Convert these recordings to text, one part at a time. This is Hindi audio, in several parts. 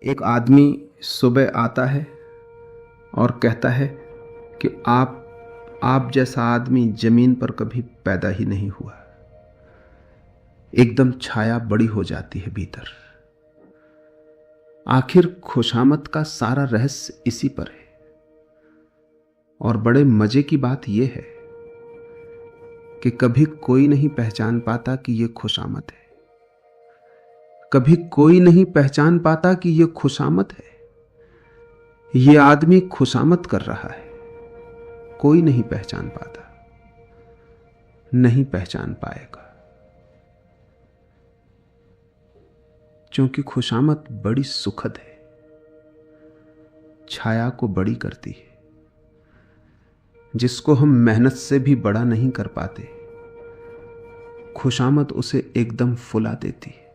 एक आदमी सुबह आता है और कहता है कि आप जैसा आदमी जमीन पर कभी पैदा ही नहीं हुआ। एकदम छाया बड़ी हो जाती है भीतर। आखिर खुशामद का सारा रहस्य इसी पर है। और बड़े मजे की बात यह है कि कभी कोई नहीं पहचान पाता कि यह खुशामद है। कभी कोई नहीं पहचान पाता कि यह खुशामद है। यह आदमी खुशामद कर रहा है। कोई नहीं पहचान पाता, नहीं पहचान पाएगा, क्योंकि खुशामद बड़ी सुखद है, छाया को बड़ी करती है। जिसको हम मेहनत से भी बड़ा नहीं कर पाते, खुशामद उसे एकदम फुला देती है।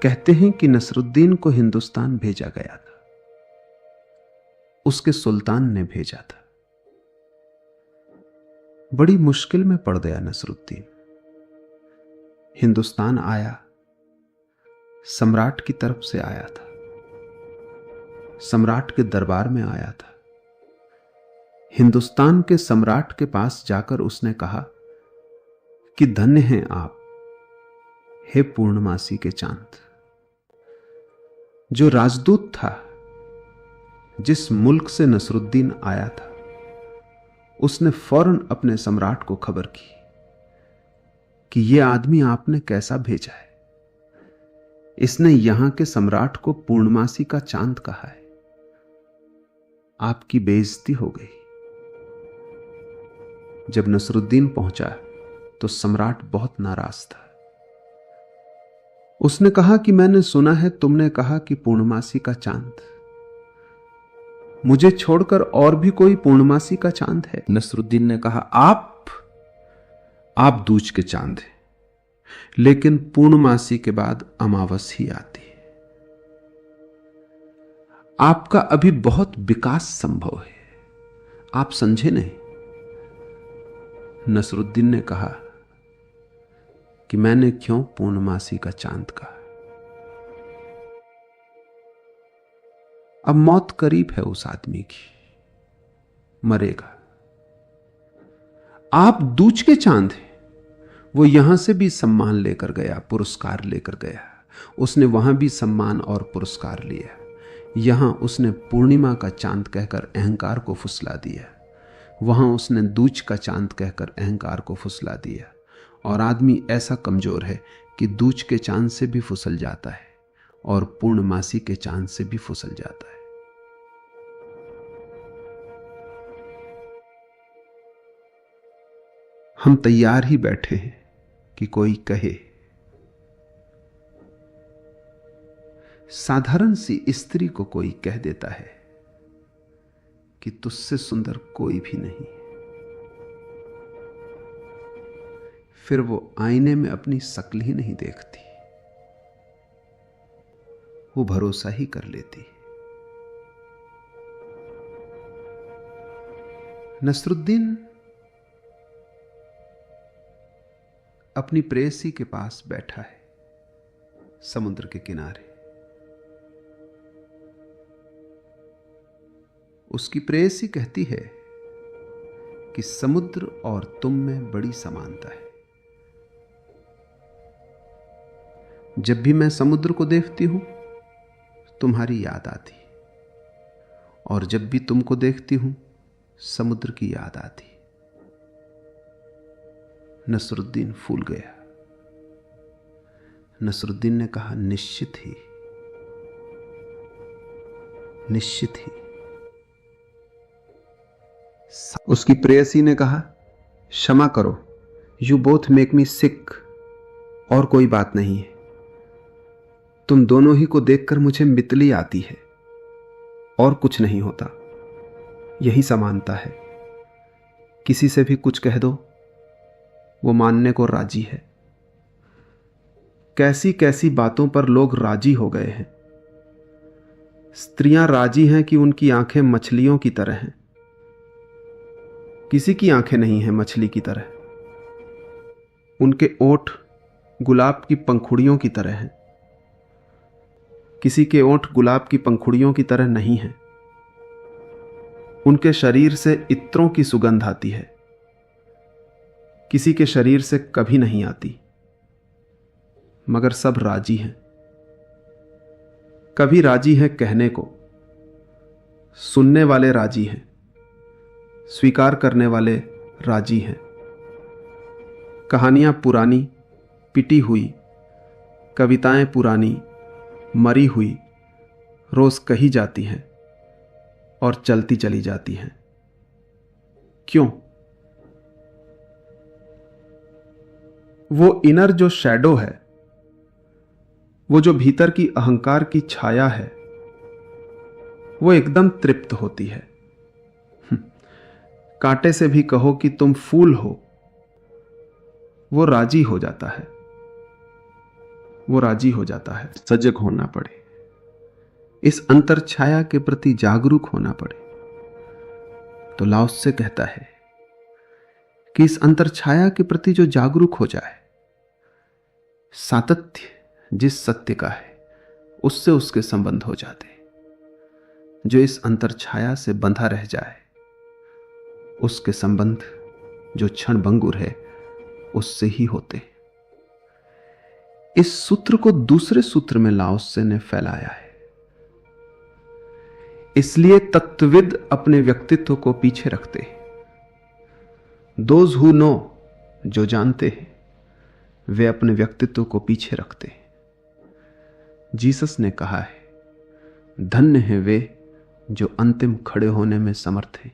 कहते हैं कि नसरुद्दीन को हिंदुस्तान भेजा गया था, उसके सुल्तान ने भेजा था। बड़ी मुश्किल में पड़ गया नसरुद्दीन। हिंदुस्तान आया, सम्राट की तरफ से आया था, सम्राट के दरबार में आया था। हिंदुस्तान के सम्राट के पास जाकर उसने कहा कि धन्य हैं आप, हे पूर्णमासी के चांद। जो राजदूत था, जिस मुल्क से नसरुद्दीन आया था, उसने फौरन अपने सम्राट को खबर की कि यह आदमी आपने कैसा भेजा है। इसने यहां के सम्राट को पूर्णमासी का चांद कहा है। आपकी बेइज्जती हो गई। जब नसरुद्दीन पहुंचा तो सम्राट बहुत नाराज था। उसने कहा कि मैंने सुना है तुमने कहा कि पूर्णमासी का चांद। मुझे छोड़कर और भी कोई पूर्णमासी का चांद है? नसरुद्दीन ने कहा, आप दूज के चांद हैं, लेकिन पूर्णमासी के बाद अमावस ही आती है। आपका अभी बहुत विकास संभव है, आप समझे नहीं। नसरुद्दीन ने कहा कि मैंने क्यों पूर्णमासी का चांद कहा। अब मौत करीब है उस आदमी की, मरेगा। आप दूज के चांद हैं। वो यहां से भी सम्मान लेकर गया, पुरस्कार लेकर गया। उसने वहां भी सम्मान और पुरस्कार लिया। यहां उसने पूर्णिमा का चांद कहकर अहंकार को फुसला दिया, वहां उसने दूज का चांद कहकर अहंकार को फुसला दिया। और आदमी ऐसा कमजोर है कि दूज के चांद से भी फुसल जाता है और पूर्णमासी के चांद से भी फुसल जाता है। हम तैयार ही बैठे हैं कि कोई कहे। साधारण सी स्त्री को कोई कह देता है कि तुझसे सुंदर कोई भी नहीं। फिर वो आईने में अपनी शक्ल ही नहीं देखती, वो भरोसा ही कर लेती। नसरुद्दीन अपनी प्रेयसी के पास बैठा है, समुद्र के किनारे। उसकी प्रेयसी कहती है कि समुद्र और तुम में बड़ी समानता है। जब भी मैं समुद्र को देखती हूं, तुम्हारी याद आती, और जब भी तुमको देखती हूं, समुद्र की याद आती। नसरुद्दीन फूल गया। नसरुद्दीन ने कहा, निश्चित ही, निश्चित ही। उसकी प्रेयसी ने कहा, क्षमा करो, यू बोथ मेक मी सिक। और कोई बात नहीं है, तुम दोनों ही को देखकर मुझे मितली आती है, और कुछ नहीं होता। यही समानता है। किसी से भी कुछ कह दो, वो मानने को राजी है। कैसी कैसी बातों पर लोग राजी हो गए हैं। स्त्रियां राजी हैं कि उनकी आंखें मछलियों की तरह हैं। किसी की आंखें नहीं हैं मछली की तरह। उनके ओठ गुलाब की पंखुड़ियों की तरह हैं। किसी के ओंठ गुलाब की पंखुड़ियों की तरह नहीं हैं। उनके शरीर से इत्रों की सुगंध आती है, किसी के शरीर से कभी नहीं आती। मगर सब राजी हैं। कभी राजी हैं कहने को, सुनने वाले राजी हैं, स्वीकार करने वाले राजी हैं। कहानियां पुरानी पिटी हुई, कविताएं पुरानी मरी हुई रोज कही जाती हैं और चलती चली जाती हैं। क्यों? वो इनर जो शैडो है, वो जो भीतर की अहंकार की छाया है, वो एकदम तृप्त होती है। कांटे से भी कहो कि तुम फूल हो, वो राजी हो जाता है, वो राजी हो जाता है। सजग होना पड़े, इस अंतर छाया के प्रति जागरूक होना पड़े। तो लाओ से कहता है कि इस अंतर छाया के प्रति जो जागरूक हो जाए, सातत्य जिस सत्य का है उससे उसके संबंध हो जाते। जो इस अंतर छाया से बंधा रह जाए, उसके संबंध जो क्षण भंगुर है उससे ही होते। इस सूत्र को दूसरे सूत्र में लाओ से ने फैलाया है। इसलिए तत्वविद अपने व्यक्तित्व को पीछे रखते हैं। दोज हु नो, जो जानते हैं, वे अपने व्यक्तित्व को पीछे रखते हैं। जीसस ने कहा है, धन्य हैं वे जो अंतिम खड़े होने में समर्थ हैं।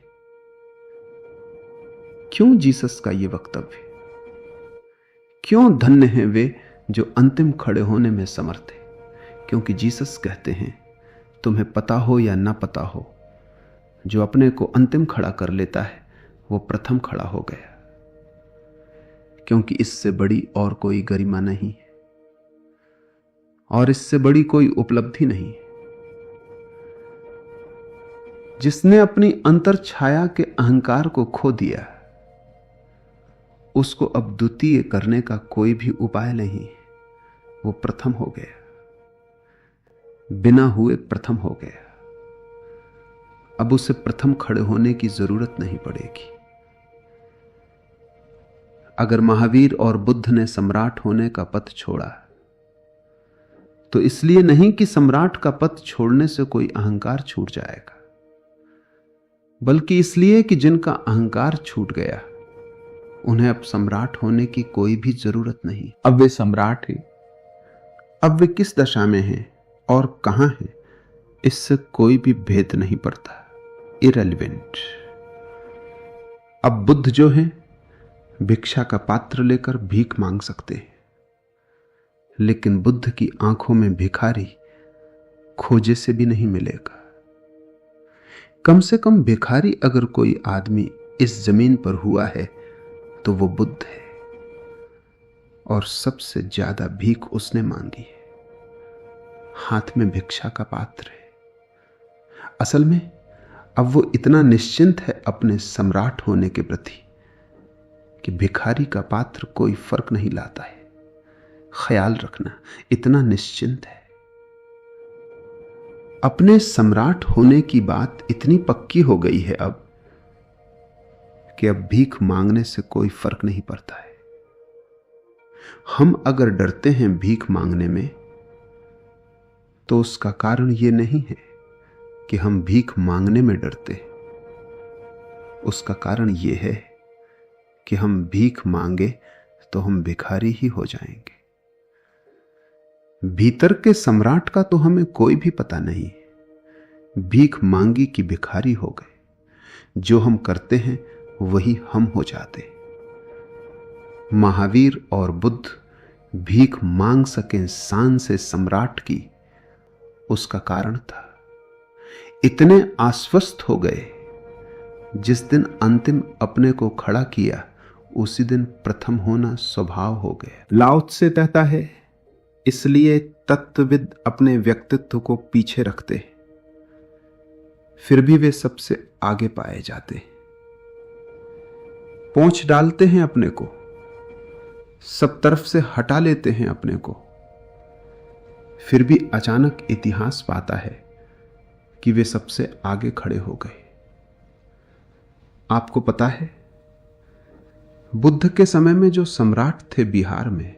क्यों जीसस का यह वक्तव्य? क्यों धन्य हैं वे जो अंतिम खड़े होने में समर्थ हैं? क्योंकि जीसस कहते हैं, तुम्हें पता हो या ना पता हो, जो अपने को अंतिम खड़ा कर लेता है वो प्रथम खड़ा हो गया। क्योंकि इससे बड़ी और कोई गरिमा नहीं है और इससे बड़ी कोई उपलब्धि नहीं है। जिसने अपनी अंतर छाया के अहंकार को खो दिया, उसको अब द्वितीय करने का कोई भी उपाय नहीं है। वो प्रथम हो गया, बिना हुए प्रथम हो गया। अब उसे प्रथम खड़े होने की जरूरत नहीं पड़ेगी। अगर महावीर और बुद्ध ने सम्राट होने का पथ छोड़ा, तो इसलिए नहीं कि सम्राट का पथ छोड़ने से कोई अहंकार छूट जाएगा, बल्कि इसलिए कि जिनका अहंकार छूट गया, उन्हें अब सम्राट होने की कोई भी जरूरत नहीं। अब वे सम्राट हैं। अब वे किस दशा में हैं और कहां हैं, इससे कोई भी भेद नहीं पड़ता। इरेलीवेंट। अब बुद्ध जो हैं, भिक्षा का पात्र लेकर भीख मांग सकते हैं, लेकिन बुद्ध की आंखों में भिखारी खोजे से भी नहीं मिलेगा। कम से कम भिखारी अगर कोई आदमी इस जमीन पर हुआ है तो वो बुद्ध है, और सबसे ज्यादा भीख उसने मांगी है। हाथ में भिक्षा का पात्र है। असल में अब वो इतना निश्चिंत है अपने सम्राट होने के प्रति कि भिखारी का पात्र कोई फर्क नहीं लाता है। ख्याल रखना, इतना निश्चिंत है। अपने सम्राट होने की बात इतनी पक्की हो गई है अब कि अब भीख मांगने से कोई फर्क नहीं पड़ता है। हम अगर डरते हैं भीख मांगने में, तो उसका कारण यह नहीं है कि हम भीख मांगने में डरते। उसका कारण यह है कि हम भीख मांगे तो हम भिखारी ही हो जाएंगे। भीतर के सम्राट का तो हमें कोई भी पता नहीं। भीख मांगी कि भिखारी हो गए। जो हम करते हैं वही हम हो जाते। महावीर और बुद्ध भीख मांग सकें शान से सम्राट की, उसका कारण था इतने आश्वस्त हो गए। जिस दिन अंतिम अपने को खड़ा किया, उसी दिन प्रथम होना स्वभाव हो गया। लाओ त्से कहता है, इसलिए तत्वविद अपने व्यक्तित्व को पीछे रखते, फिर भी वे सबसे आगे पाए जाते। पोंछ डालते हैं अपने को, सब तरफ से हटा लेते हैं अपने को, फिर भी अचानक इतिहास पाता है कि वे सबसे आगे खड़े हो गए। आपको पता है, बुद्ध के समय में जो सम्राट थे बिहार में,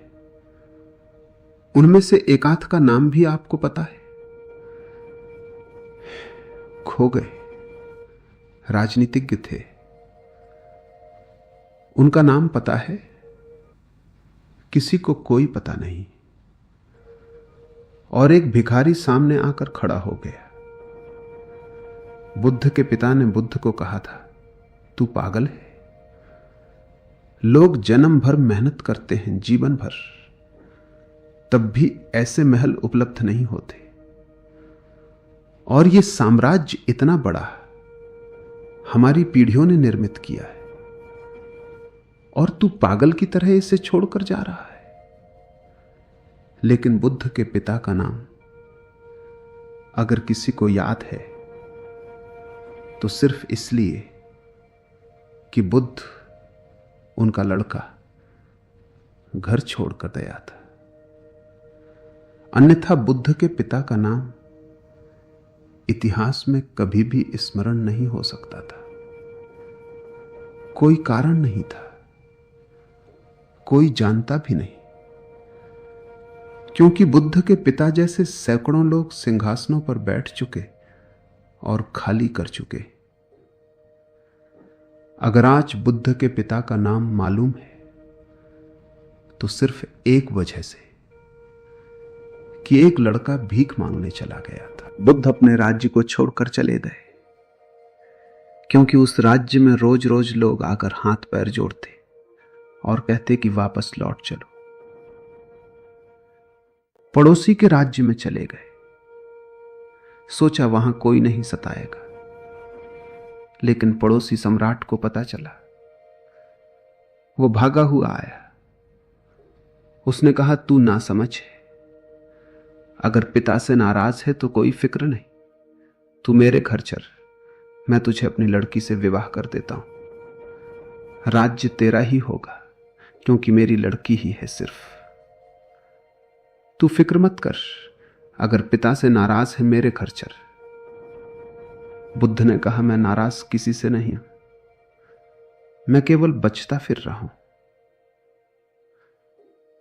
उनमें से एकाध का नाम भी आपको पता है? खो गए। राजनीतिज्ञ थे। उनका नाम पता है? किसी को कोई पता नहीं। और एक भिखारी सामने आकर खड़ा हो गया। बुद्ध के पिता ने बुद्ध को कहा था, तू पागल है। लोग जन्म भर मेहनत करते हैं, जीवन भर, तब भी ऐसे महल उपलब्ध नहीं होते। और यह साम्राज्य इतना बड़ा हमारी पीढ़ियों ने निर्मित किया है, और तू पागल की तरह इसे छोड़कर जा रहा है। लेकिन बुद्ध के पिता का नाम अगर किसी को याद है तो सिर्फ इसलिए कि बुद्ध उनका लड़का घर छोड़कर गया था। अन्यथा बुद्ध के पिता का नाम इतिहास में कभी भी स्मरण नहीं हो सकता था। कोई कारण नहीं था, कोई जानता भी नहीं, क्योंकि बुद्ध के पिता जैसे सैकड़ों लोग सिंहासनों पर बैठ चुके और खाली कर चुके। अगर आज बुद्ध के पिता का नाम मालूम है तो सिर्फ एक वजह से कि एक लड़का भीख मांगने चला गया था। बुद्ध अपने राज्य को छोड़कर चले गए, क्योंकि उस राज्य में रोज रोज लोग आकर हाथ पैर जोड़ते और कहते कि वापस लौट चलो। पड़ोसी के राज्य में चले गए, सोचा वहां कोई नहीं सताएगा। लेकिन पड़ोसी सम्राट को पता चला। वो भागा हुआ आया। उसने कहा, तू नासमझ है। अगर पिता से नाराज है तो कोई फिक्र नहीं, तू मेरे घर चल, मैं तुझे अपनी लड़की से विवाह कर देता हूं। राज्य तेरा ही होगा, क्योंकि मेरी लड़की ही है सिर्फ। तू फिक्र मत कर, अगर पिता से नाराज है मेरे घर चल। बुद्ध ने कहा, मैं नाराज किसी से नहीं हूं, मैं केवल बचता फिर रहा हूं।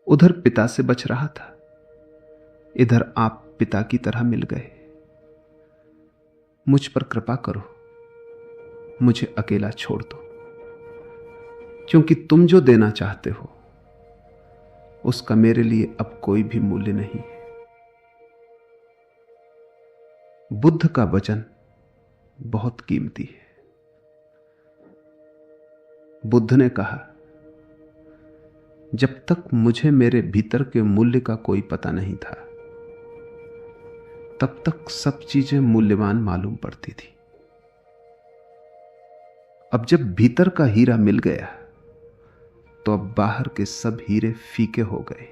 उधर पिता से बच रहा था, इधर आप पिता की तरह मिल गए। मुझ पर कृपा करो, मुझे अकेला छोड़ दो, क्योंकि तुम जो देना चाहते हो उसका मेरे लिए अब कोई भी मूल्य नहीं है। बुद्ध का वचन बहुत कीमती है। बुद्ध ने कहा, जब तक मुझे मेरे भीतर के मूल्य का कोई पता नहीं था, तब तक सब चीजें मूल्यवान मालूम पड़ती थी। अब जब भीतर का हीरा मिल गया तो अब बाहर के सब हीरे फीके हो गए।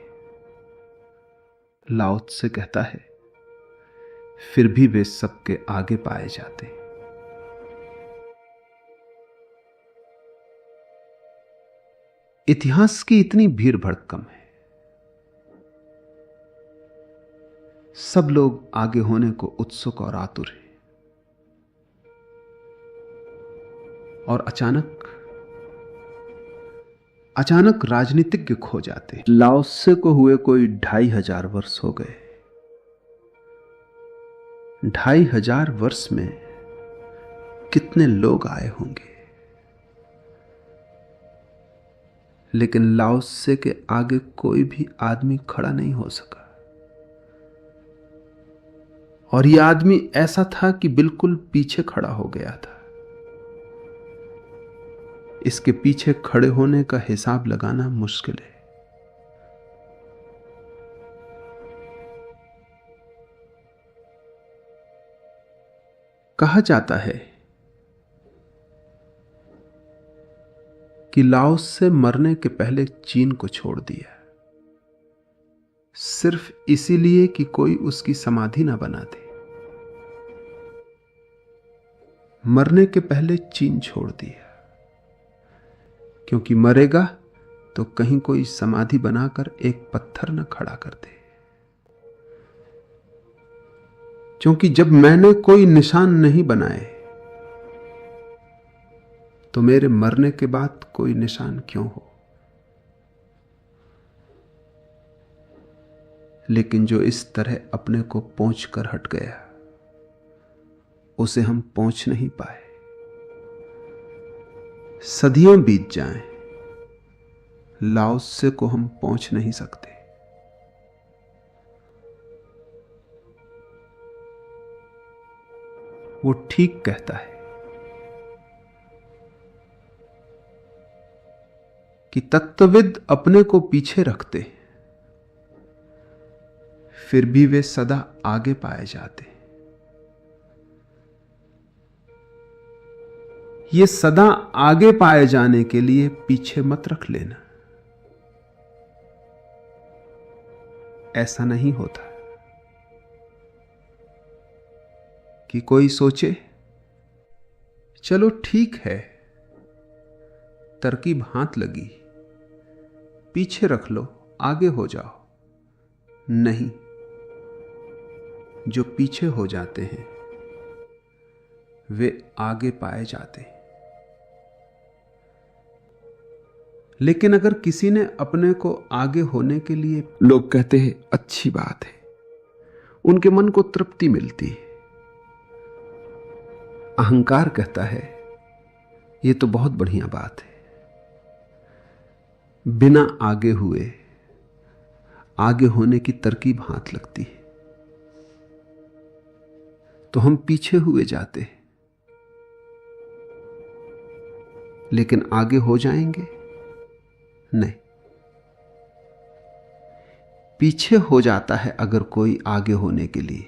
लाओ त्से कहता है, फिर भी वे सबके आगे पाए जाते। इतिहास की इतनी भीड़ भड़कम है, सब लोग आगे होने को उत्सुक और आतुर हैं। और अचानक राजनीतिज्ञ खो जाते। लाओ त्से को हुए कोई 2500 वर्ष हो गए। 2500 वर्ष में कितने लोग आए होंगे, लेकिन लाओ त्से के आगे कोई भी आदमी खड़ा नहीं हो सका। और यह आदमी ऐसा था कि बिल्कुल पीछे खड़ा हो गया था। इसके पीछे खड़े होने का हिसाब लगाना मुश्किल है। कहा जाता है कि लाओ त्से मरने के पहले चीन को छोड़ दिया, सिर्फ इसीलिए कि कोई उसकी समाधि ना बना दे। मरने के पहले चीन छोड़ दिया, क्योंकि मरेगा तो कहीं कोई समाधि बनाकर एक पत्थर न खड़ा कर दे। क्योंकि जब मैंने कोई निशान नहीं बनाए तो मेरे मरने के बाद कोई निशान क्यों हो। लेकिन जो इस तरह अपने को पोंछ कर हट गया, उसे हम पोंछ नहीं पाए। सदियों बीत जाएं, लाओ त्से को हम पोंछ नहीं सकते। वो ठीक कहता है कि तत्वविद अपने को पीछे रखते फिर भी वे सदा आगे पाए जाते। ये सदा आगे पाए जाने के लिए पीछे मत रख लेना। ऐसा नहीं होता कि कोई सोचे चलो ठीक है, तरकीब हाथ लगी, पीछे रख लो, आगे हो जाओ। नहीं, जो पीछे हो जाते हैं वे आगे पाए जाते हैं। लेकिन अगर किसी ने अपने को आगे होने के लिए, लोग कहते हैं अच्छी बात है, उनके मन को तृप्ति मिलती है। अहंकार कहता है ये तो बहुत बढ़िया बात है। बिना आगे हुए आगे होने की तरकीब हाथ लगती है तो हम पीछे हुए जाते हैं। लेकिन आगे हो जाएंगे नहीं। पीछे हो जाता है अगर कोई आगे होने के लिए,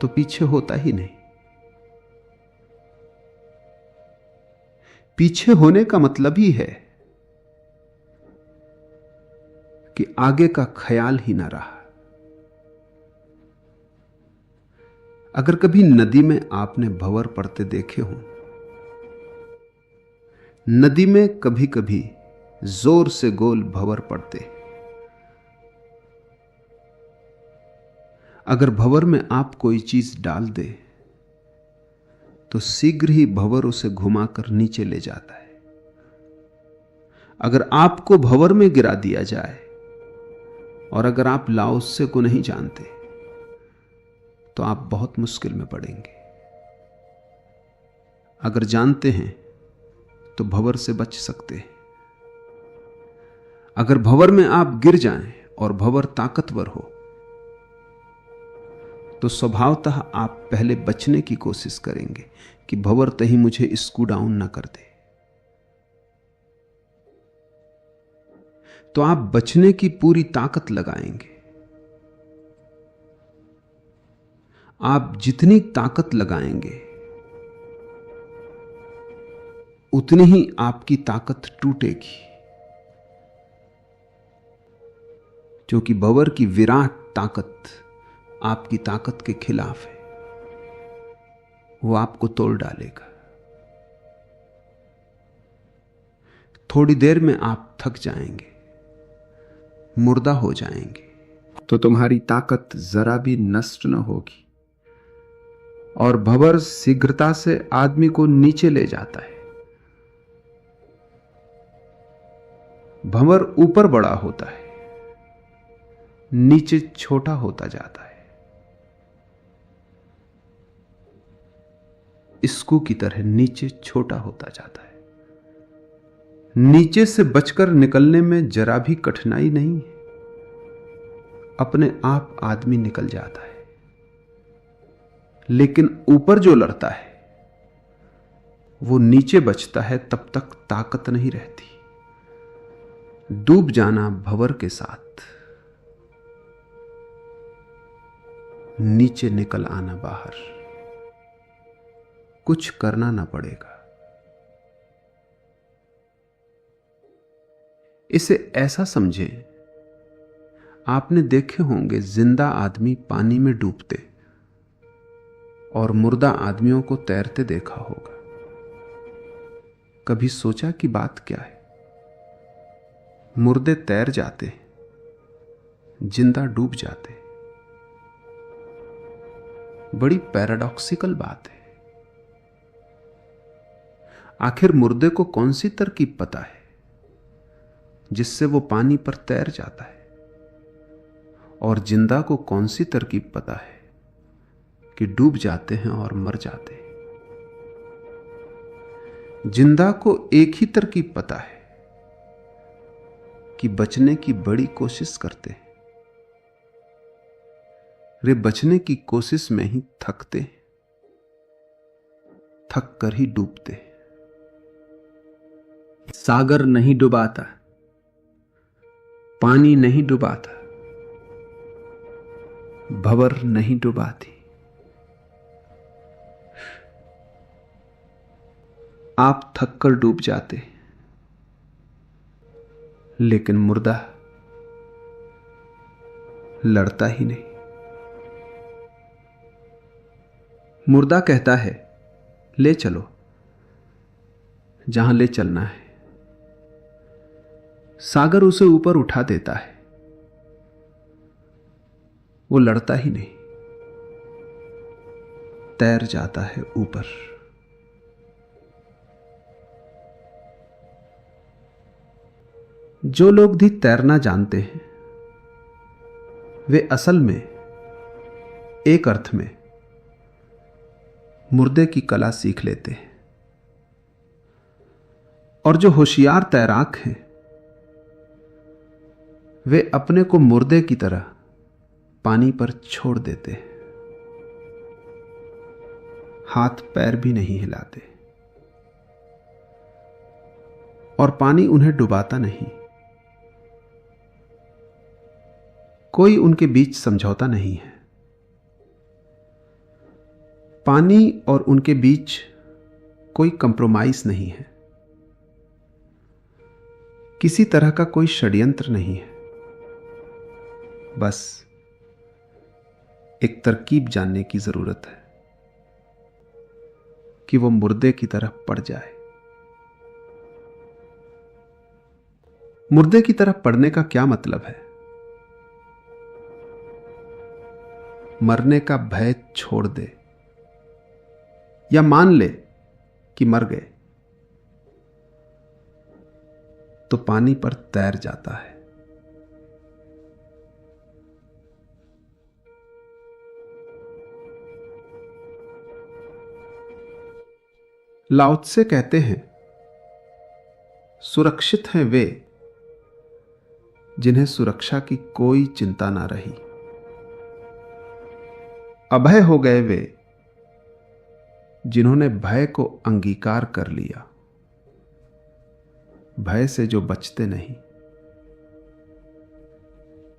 तो पीछे होता ही नहीं। पीछे होने का मतलब ही है कि आगे का ख्याल ही ना रहा। अगर कभी नदी में आपने भंवर पड़ते देखे हो, नदी में कभी कभी जोर से गोल भंवर पड़ते। अगर भंवर में आप कोई चीज डाल दे तो शीघ्र ही भंवर उसे घुमाकर नीचे ले जाता है। अगर आपको भंवर में गिरा दिया जाए और अगर आप लाओ त्से को नहीं जानते तो आप बहुत मुश्किल में पड़ेंगे। अगर जानते हैं तो भंवर से बच सकते हैं। अगर भंवर में आप गिर जाएं और भंवर ताकतवर हो तो स्वभावतः आप पहले बचने की कोशिश करेंगे कि भंवर तही मुझे स्कू डाउन ना कर दे। तो आप बचने की पूरी ताकत लगाएंगे। आप जितनी ताकत लगाएंगे उतनी ही आपकी ताकत टूटेगी, क्योंकि भंवर की विराट ताकत आपकी ताकत के खिलाफ है। वो आपको तोड़ डालेगा। थोड़ी देर में आप थक जाएंगे, मुर्दा हो जाएंगे, तो तुम्हारी ताकत जरा भी नष्ट न होगी और भंवर शीघ्रता से आदमी को नीचे ले जाता है। भंवर ऊपर बड़ा होता है, नीचे छोटा होता जाता है। स्कू की तरह नीचे छोटा होता जाता है। नीचे से बचकर निकलने में जरा भी कठिनाई नहीं है, अपने आप आदमी निकल जाता है। लेकिन ऊपर जो लड़ता है वो नीचे बचता है, तब तक ताकत नहीं रहती। डूब जाना भंवर के साथ, नीचे निकल आना बाहर, कुछ करना ना पड़ेगा। इसे ऐसा समझें, आपने देखे होंगे जिंदा आदमी पानी में डूबते और मुर्दा आदमियों को तैरते देखा होगा। कभी सोचा कि बात क्या है? मुर्दे तैर जाते जिंदा डूब जाते। बड़ी पैराडॉक्सिकल बात है। आखिर मुर्दे को कौन सी तरकीब पता है जिससे वो पानी पर तैर जाता है, और जिंदा को कौन सी तरकीब पता है कि डूब जाते हैं और मर जाते हैं। जिंदा को एक ही तरकीब पता है कि बचने की बड़ी कोशिश करते हैं। वे बचने की कोशिश में ही थकते हैं, थक कर ही डूबते हैं। सागर नहीं डुबाता, पानी नहीं डुबाता, भंवर नहीं डुबाती। आप थक कर डूब जाते, लेकिन मुर्दा लड़ता ही नहीं। मुर्दा कहता है, ले चलो जहां ले चलना है। सागर उसे ऊपर उठा देता है। वो लड़ता ही नहीं, तैर जाता है ऊपर। जो लोग भी तैरना जानते हैं वे असल में एक अर्थ में मुर्दे की कला सीख लेते हैं, और जो होशियार तैराक हैं वे अपने को मुर्दे की तरह पानी पर छोड़ देते हैं, हाथ पैर भी नहीं हिलाते, और पानी उन्हें डुबाता नहीं। कोई उनके बीच समझौता नहीं है। पानी और उनके बीच कोई कंप्रोमाइज नहीं है, किसी तरह का कोई षड्यंत्र नहीं है। बस एक तरकीब जानने की जरूरत है कि वो मुर्दे की तरह पड़ जाए। मुर्दे की तरह पड़ने का क्या मतलब है? मरने का भय छोड़ दे, या मान ले कि मर गए, तो पानी पर तैर जाता है। लाओ त्से कहते हैं, सुरक्षित हैं वे जिन्हें सुरक्षा की कोई चिंता ना रही। अभय हो गए वे जिन्होंने भय को अंगीकार कर लिया, भय से जो बचते नहीं।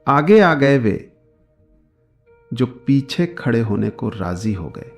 आगे आ गए वे जो पीछे खड़े होने को राजी हो गए।